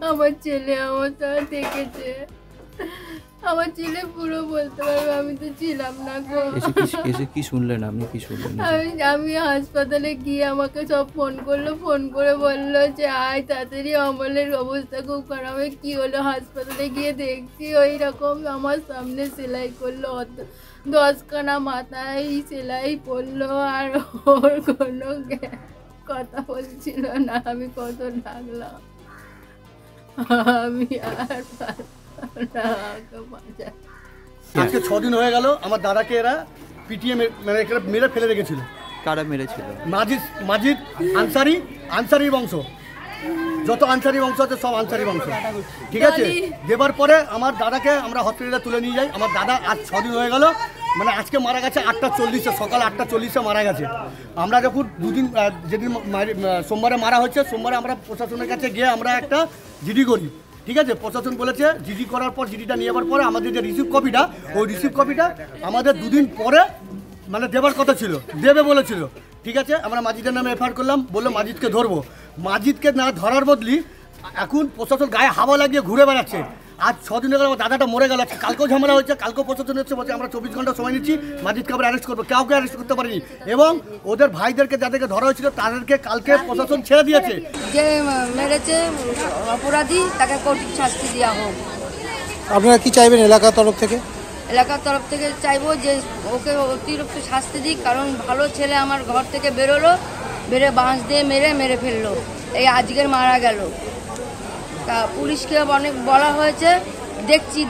আমার ছেলে আমার সাথে দেখেছে, আমার ছেলে পুরো বলতে পারবে আমি তো ছিলাম না গো। এসে কি শুনলেন আপনি, কি শুনলেন? আমি হাসপাতালে গিয়ে আমাকে সব ফোন করলো, ফোন করে বললো যে আয় তাড়াতাড়ি, অমলের অবস্থা খুব খারাপ। কি হলো? হাসপাতালে গিয়ে দেখছি ওই রকম আমার সামনে সেলাই করলো, 10খানা মাথায় সেলাই পড়লো, আর ওর কোনো কথা বলছিল না। আমি কত ডাকলাম, আমি আর আজকে 6 দিন হয়ে গেল আমার দাদাকে এরা পিটিএ মেরে ফেলে রেখেছিল। কারা মেরেছিল? মাজিদ আনসারি বংশ, যত আনসারি বংশ আছে সব আনসারি বংশ, ঠিক আছে। দেবার পরে আমার দাদাকে আমরা হসপিটালে তুলে নিয়ে যাই। আমার দাদা আজ 6 দিন হয়ে গেল, মানে আজকে মারা গেছে 8:40-এ, সকাল 8:40-এ মারা গেছে। আমরা যখন দুদিন, যেদিন সোমবারে মারা হচ্ছে, সোমবারে আমরা প্রশাসনের কাছে গিয়ে আমরা একটা জিডি করি, ঠিক আছে। প্রশাসন বলেছে জিডি করার পর, জিডিটা নিয়ে যাওয়ার পরে আমাদের যে রিসিভ কপিটা, ওই রিসিভ কপিটা আমাদের 2 দিন পরে মানে দেবার কথা ছিল, দেবে বলেছিল, ঠিক আছে। আমরা মাজিদের নামে এফআইআর করলাম, বললো মাজিদকে ধরবো। মাজিদকে না ধরার বদলি এখন প্রশাসন গায়ে হাওয়া লাগিয়ে ঘুরে বেড়াচ্ছে। আজ 6 দিন হয়ে গেল, দাদাটা মরে গেল। কালকেও ঝামেলা হয়েছে, কালকেও প্রশাসন হচ্ছে, বলছে আমরা 24 ঘন্টা সময় নিচ্ছি, মাজিদকে আমরা অ্যারেস্ট করবো। কাউকে অ্যারেস্ট করতে পারিনি, এবং ওদের ভাইদেরকে যাদেরকে ধরা হয়েছিল তাদেরকে কালকে প্রশাসন ছেড়ে দিয়েছে। যে মেরেছে অপরাধী তাকে কঠিন শাস্তি দেওয়া হোক। আপনারা কি চাইবেন এলাকার তরফ থেকে? এলাকার তরফ থেকে চাইবো যে ওকে অতিরিক্ত শাস্তি দিক, কারণ ভালো ছেলে আমার ঘর থেকে বেরোলো, বেরে বাঁশ দিয়ে মেরে ফেললো, এই আজকের মারা গেল। তা পুলিশকে অনেক বলা হয়েছে, দেখছি।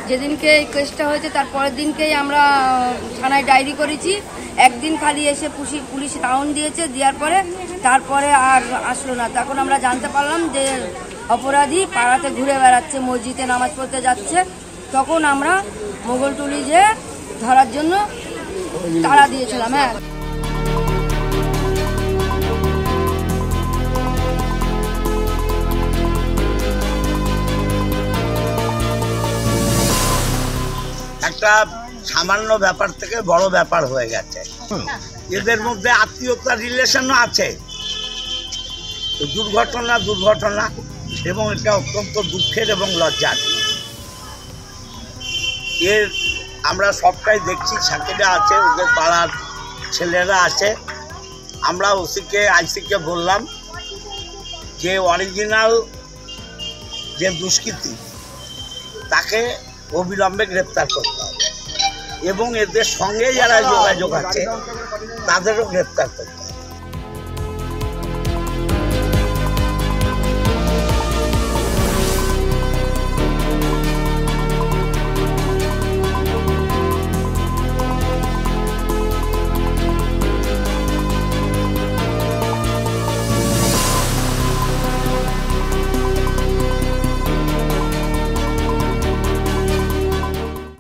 যেদিনকে এই কেসটা হয়েছে তার পরের দিনকেই আমরা থানায় ডায়েরি করেছি। একদিন খালি এসে পুলিশ রাউন্ড দিয়েছে, দেওয়ার পরে তারপরে আর আসলো না। তখন আমরা জানতে পারলাম যে অপরাধী পাড়াতে ঘুরে বেড়াচ্ছে, মসজিদে নামাজ পড়তে যাচ্ছে। তখন আমরা মোগলটুলি যে ধরার জন্য তাড়া দিয়েছিলাম। হ্যাঁ, একটা সামান্য ব্যাপার থেকে বড় ব্যাপার হয়ে গেছে। এদের মধ্যে আত্মীয়তার রিলেশনও আছে। দুর্ঘটনা এবং এটা অত্যন্ত দুঃখের এবং লজ্জার। এর আমরা সবটাই দেখছি, সাকিরা আছে, ওদের পাড়ার ছেলেরা আছে। আমরা আইসিকে বললাম যে অরিজিনাল যে দুষ্কৃতী তাকে অবিলম্বে গ্রেপ্তার করতে হবে, এবং এদের সঙ্গে যারা যোগাযোগ আছে তাদেরও গ্রেপ্তার করতে হবে।